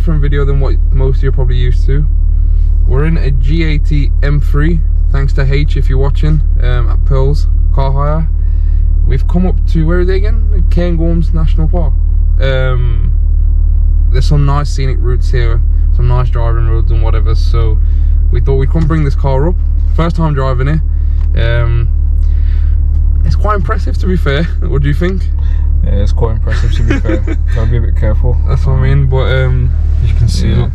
different video than what most of you are probably used to. We're in a G80 M3, thanks to H if you're watching, at Pearl's Car Hire. We've come up to, where is it again? Cairngorms National Park. There's some nice scenic routes here, some nice driving roads and whatever, so we thought we'd come bring this car up. First time driving it. It's quite impressive, to be fair. What do you think? Yeah, it's quite impressive, to be fair. Gotta be a bit careful. That's what I mean, but as you can see, yeah. look,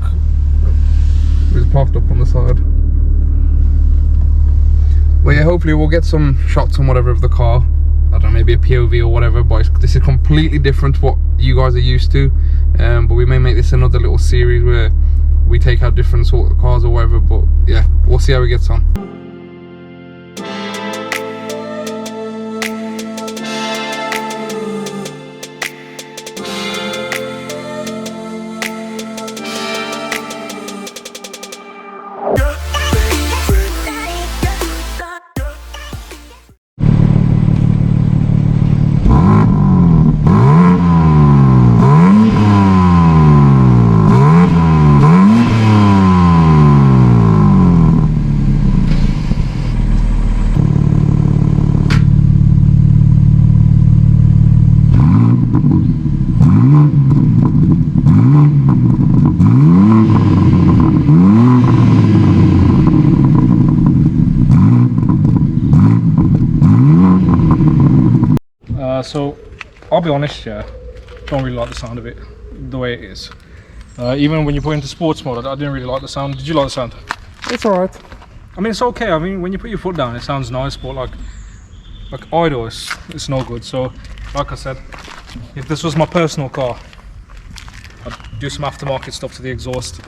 it's parked up on the side. Well, yeah, hopefully we'll get some shots and whatever of the car. I don't know, maybe a POV or whatever, but this is completely different to what you guys are used to. But we may make this another little series where we take out different sort of cars or whatever, but yeah, we'll see how it gets on. So I'll be honest, yeah, don't really like the sound of it the way it is. Even when you put it into sports mode, I didn't really like the sound. Did you like the sound? It's alright. I mean, it's okay. I mean, when you put your foot down, it sounds nice, but like idle, it's no good. So, like I said, if this was my personal car, I'd do some aftermarket stuff to the exhaust.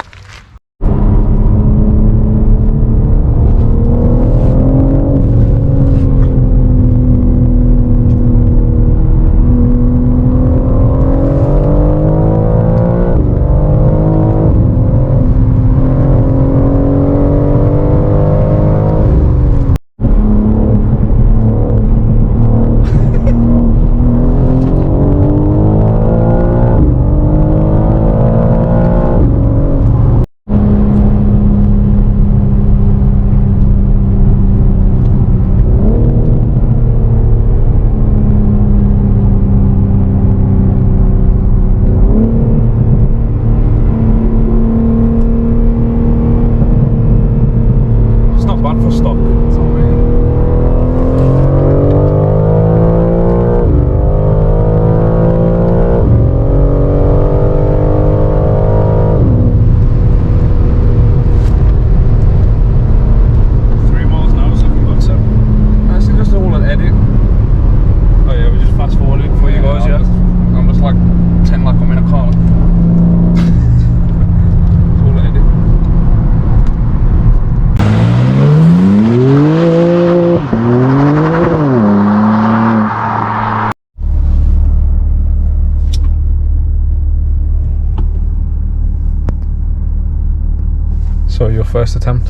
So your first attempt.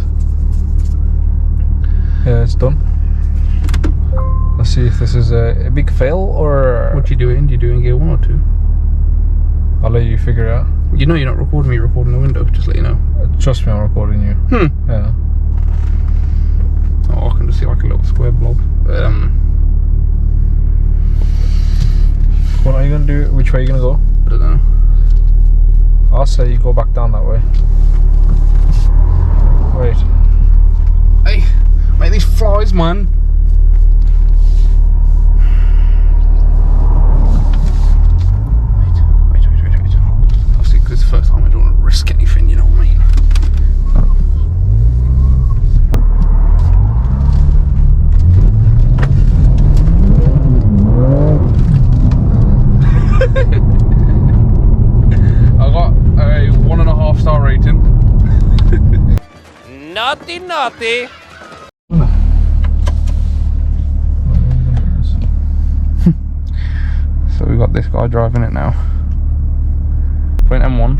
Yeah, it's done. Let's see if this is a big fail or... What you doing? You doing gear 1 or 2? I'll let you figure it out. You know you're not recording me, you're recording the window, just let you know. Trust me, I'm recording you. Yeah. Oh, I can just see like a little square blob. What are you going to do? Which way are you going to go? I don't know. I'll say you go back down that way. Wait. Hey, mate, these flies, man. Wait. Obviously, because it's the first time I don't want to risk anything, you know what I mean? I got a 1.5 star rating. Naughty. So we got this guy driving it now. Point M1.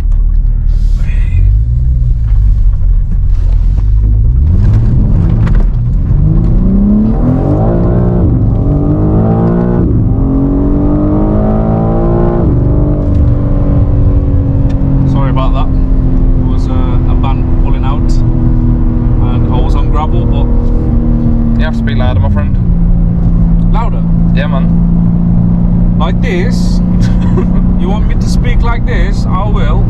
Sorry about that. Yeah, man. Like this. You want me to speak like this? I will.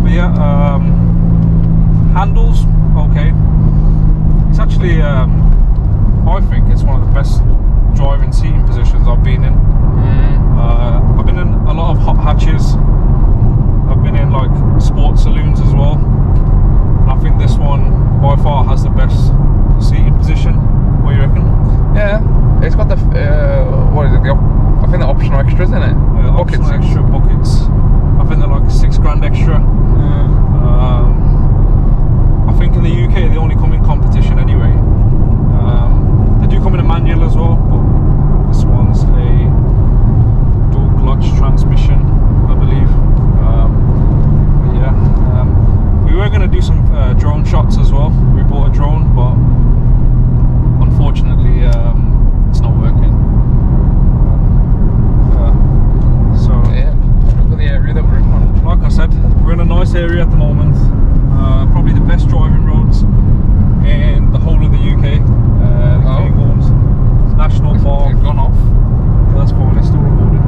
But yeah, handles, okay. It's actually, I think it's one of the best driving seating positions I've been in. I've been in a lot of hot hatches. I've been in like sports saloons as well. And I think this one by far has the best seating position. What do you reckon? Yeah, it's got the what is it? I think the optional extras in it. Buckets. Optional extra buckets. I think they're like £6 extra. I think in the UK they only come in competition anyway. They do come in a manual as well, but this one's a dual clutch transmission, I believe. But yeah, we were going to do some drone shots as well. We bought a drone, but unfortunately it's not working. So Yeah, look at the area that we're in. like I said, we're in a nice area at the moment. Probably the best driving roads in the whole of the UK. The Cairngorms National Park. It's gone off. That's fine, it's still recording.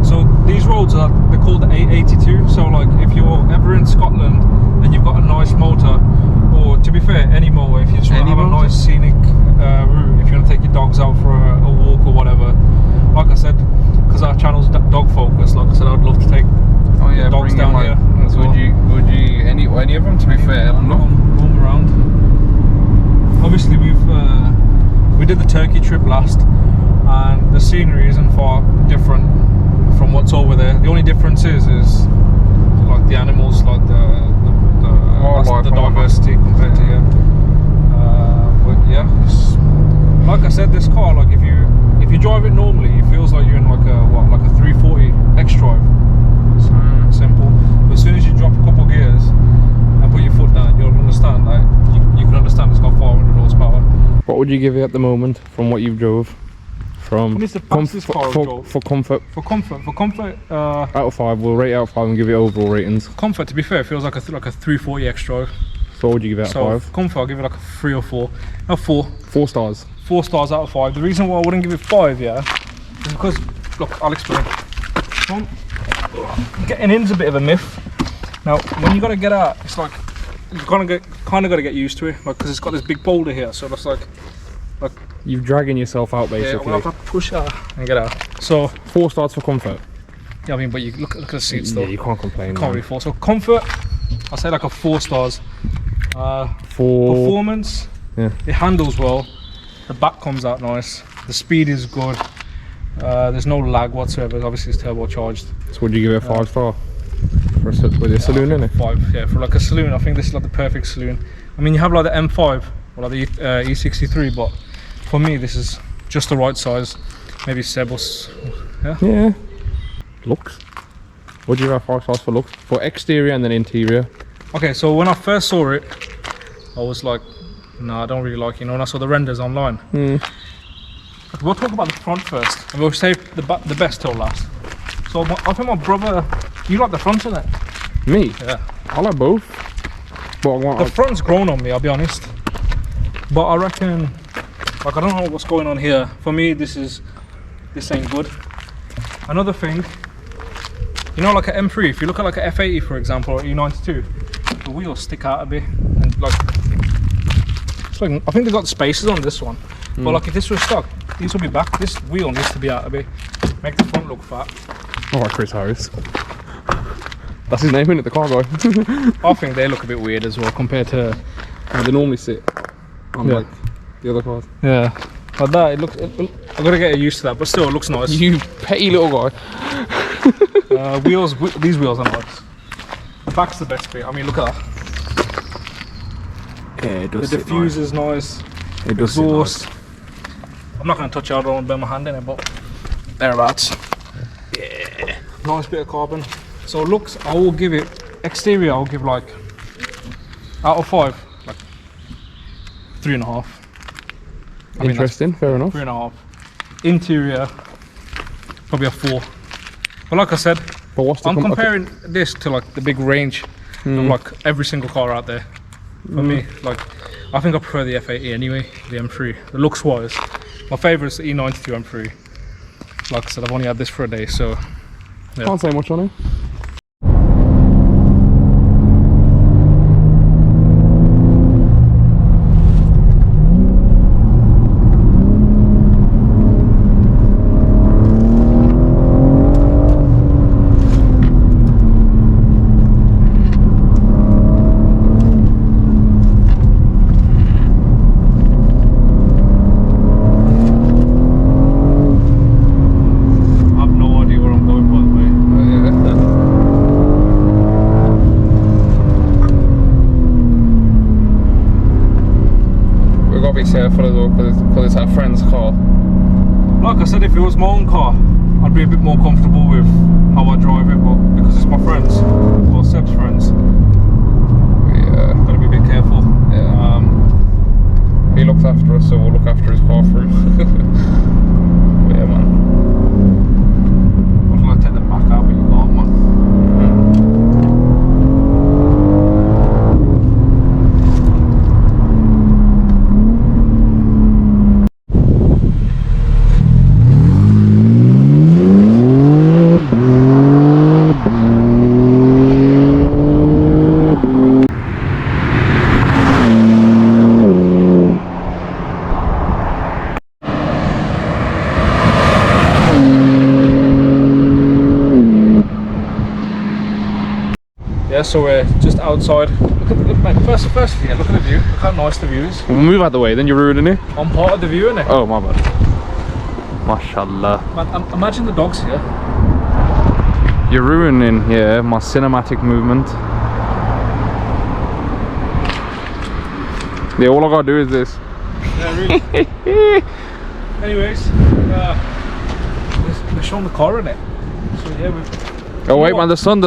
So these roads they're called the A82. So like if you're ever in Scotland and you've got a nice motor, or to be fair, any motor, if you just want to have a nice scenic route, if you want to take your dogs out for a walk or whatever, like I said, because our channel's dog focused, like I said, I'd love to take dogs down here. Would you any of them? To be fair, roam around. Obviously, we did the Turkey trip last, and the scenery isn't far different from what's over there. The only difference is like the animals, like the diversity compared to here. But yeah, like I said, this car, like if you drive it normally, it feels like you're in like a 340 X-Drive. Simple. But as soon as you drop a couple gears and put your foot down, you'll understand that you can understand it's got 500 horsepower. What would you give it at the moment from what you've drove? From It's the fastest car I've drove. for comfort. For comfort, Out of 5, we'll rate it out of 5 and give it overall ratings. comfort. To be fair, it feels like a 340 X-Drive. So what would you give it out So of 5? for comfort, I'll give it like a 3 or 4. No, 4. 4 stars. 4 stars out of 5. The reason why I wouldn't give it 5, yeah, is because look, I'll explain. Getting in's a bit of a myth. Now, when you gotta get out, it's like you kind of gotta get used to it, like because it's got this big boulder here, so that's like You're dragging yourself out basically. yeah, well, I have to push out and get out. So 4 stars for comfort. yeah, I mean, but you look at the seats though. Yeah, you can't complain. Can't really 4. So comfort, I'll say like a 4 stars. For Performance, yeah. it handles well. The back comes out nice. The speed is good. There's no lag whatsoever. Obviously, it's turbocharged. So would you give it a 5 star? With a saloon in it? 5, yeah, for like a saloon. I think this is like the perfect saloon. I mean, you have like the M5 or like the E63, but for me, this is just the right size. Maybe Sebus. Yeah. Looks. Would you give it 5 stars for looks? For exterior and then interior? Okay, so when I first saw it, I was like, no, I don't really like it. You know, when I saw the renders online. But we'll talk about the front first, and we'll save the best till last. So I think my brother, you like the front of it? Me? Yeah. I like both. But I want The front's grown on me, I'll be honest. But I reckon, like I don't know what's going on here. For me, this ain't good. Another thing, you know, like an M3. If you look at like a F80, for example, or E92, the wheels stick out a bit, and like, it's like I think they got spaces on this one. But like if this was stock, these will be back. This wheel needs to be out a bit, make the front look fat. Alright, Chris Harris. That's his name, isn't it? The car guy. I think they look a bit weird as well compared to how they normally sit on like the other cars. yeah. Like that, it looks. I gotta get used to that, but still, it looks nice. You petty little guy. Wheels. These wheels are nice. The back's the best bit. I mean, look at that. Yeah, it The does. diffuser's nice. It does. Exhaust. I'm not gonna touch it. I don't want to burn my hand in it, but thereabouts. Yeah. Nice bit of carbon. So looks, I will give it. Exterior, I'll give like out of 5, like 3.5. Interesting. Fair enough. 3.5. Interior, probably a 4. But like I said, But what's the I'm comparing this to like the big range of like every single car out there. For me, like I think I prefer the F80 anyway, the M3. The looks wise, My favourite is the E92 M3. Like I said, I've only had this for a day, so yeah. Can't say much on it. Careful as well because it's our friend's car. Like I said, if it was my own car, I'd be a bit more comfortable with how I drive it, but because it's my friends, or Seb's friends, yeah, gotta be a bit careful. Yeah. He looks after us, so we'll look after his car for him. But yeah, man. I was gonna take the back out, but you can't, man. Yeah, so we're just outside. Look at the, mate, first yeah, look at the view. Look how nice the view is. We'll move out the way, then you're ruining it. I'm part of the view, innit? Oh, my bad. Mashallah. Man, imagine the dogs here. You're ruining, yeah, my cinematic movement. Yeah, all I gotta do is this. Yeah, really. Anyways, we're showing the car in it. So yeah, we've... Oh wait, man, the sun.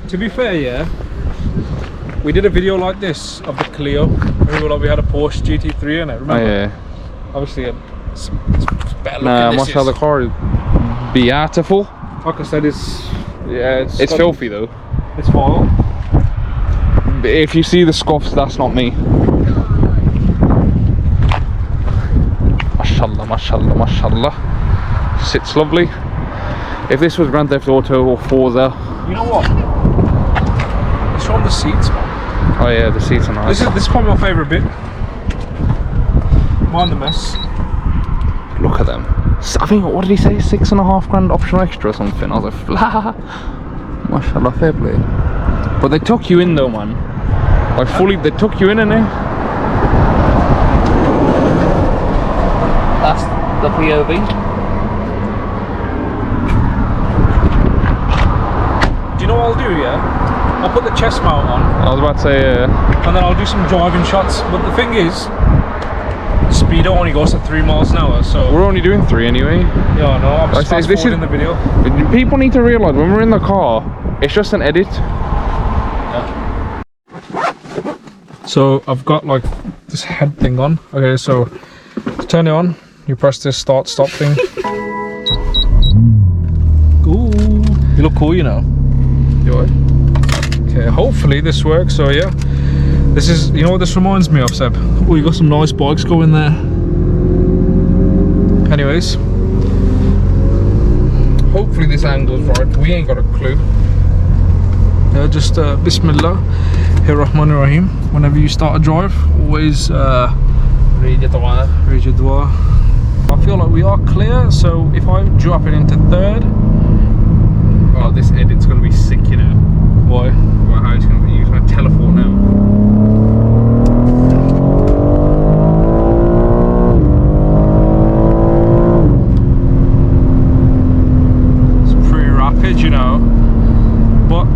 To be fair, yeah, we did a video like this of the Clio. We had a Porsche GT3 in it, remember? Oh yeah. Obviously, it's better looking. Nah, mashallah, the car is beautiful. Like I said, it's filthy though. It's foul. If you see the scuffs, that's not me. Mashallah, mashallah, mashallah. Sits lovely. If this was Grand Theft Auto or Forza. You know what? It's on the seats, man. Oh yeah, the seats are nice. This is probably my favourite bit. Mind the mess. Look at them. I think, what did he say? £6.5 grand optional extra or something. I was like, flah. Mashallah, fair play. But they took you in though, man. Like fully, they took you in, innit? That's the POV. Do you know what I'll do, yeah? I'll put the chest mount on. I was about to say, and then I'll do some driving shots. But the thing is, the speed only goes at 3 miles an hour, so... We're only doing 3 anyway. Yeah, I know. I'm just fast forwarding the video. People need to realise, when we're in the car, it's just an edit. Yeah. So, I've got, like, this head thing on. Okay, so, to turn it on, you press this start-stop thing. Ooh. You look cool, you know. Okay, hopefully this works. So yeah, this is, you know what this reminds me of, Seb? Oh, you got some nice bikes going there. Anyways, hopefully this angle's right. We ain't got a clue. Yeah, just Bismillah, Rahmanir Rahim. Whenever you start a drive, always read your dua. Read your dua. I feel like we are clear. So if I drop it into third. Oh, this edit's gonna be sick, you know. Why? Well, how it's gonna be used my telephone now. It's pretty rapid, you know. But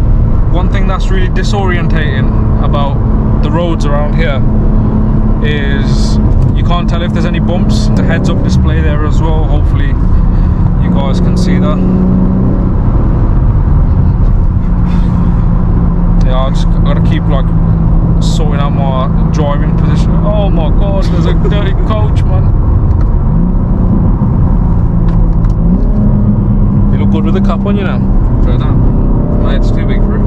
one thing that's really disorientating about the roads around here is you can't tell if there's any bumps. The heads-up display there as well. Hopefully, you guys can see that. Yeah, I just gotta keep like sorting out my driving position. Oh my god, there's a dirty coach, man. You look good with the cap on, you know. Try that. No, it's too big for it.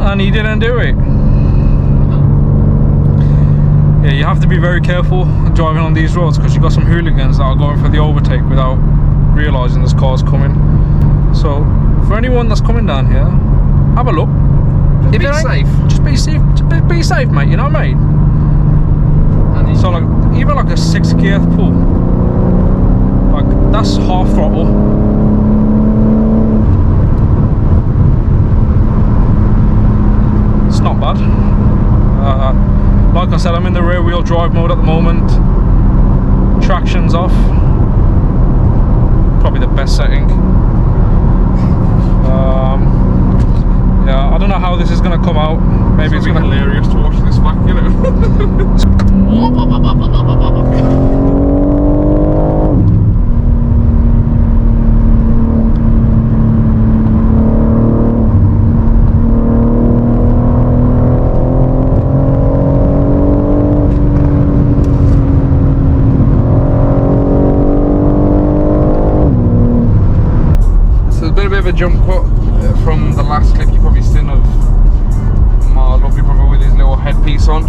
and he didn't do it. Yeah, you have to be very careful driving on these roads because you've got some hooligans that are going for the overtake without realising there's cars coming. So for anyone that's coming down here, have a look. Just be safe. Just be safe. Just be safe, mate. You know what I mean? So like even like a 6 gear pull, like that's half throttle. It's not bad. Like I said, I'm in the rear wheel drive mode at the moment. Traction's off. Probably the best setting. Yeah, I don't know how this is gonna come out. Maybe it's gonna be hilarious to watch this back, you know. A jump cut from the last clip you probably seen of my lovely brother with his little headpiece on.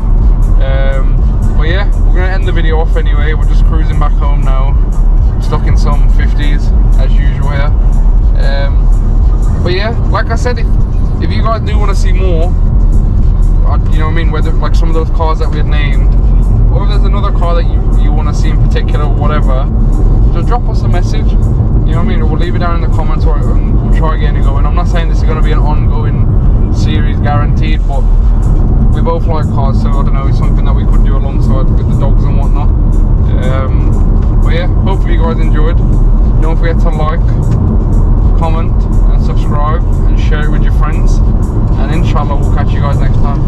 But yeah, we're gonna end the video off anyway. We're just cruising back home now, stuck in some 50s as usual here. But yeah, like I said, if you guys do want to see more, you know what I mean, whether like some of those cars that we had named, or if there's another car that you want to see in particular or whatever, just drop us a message. You know what I mean? We'll leave it down in the comments, or we'll try getting it going. I'm not saying this is going to be an ongoing series guaranteed, but we both like cars, so I don't know, it's something that we could do alongside with the dogs and whatnot. But yeah, hopefully you guys enjoyed. Don't forget to like, comment and subscribe and share it with your friends, and inshallah we'll catch you guys next time.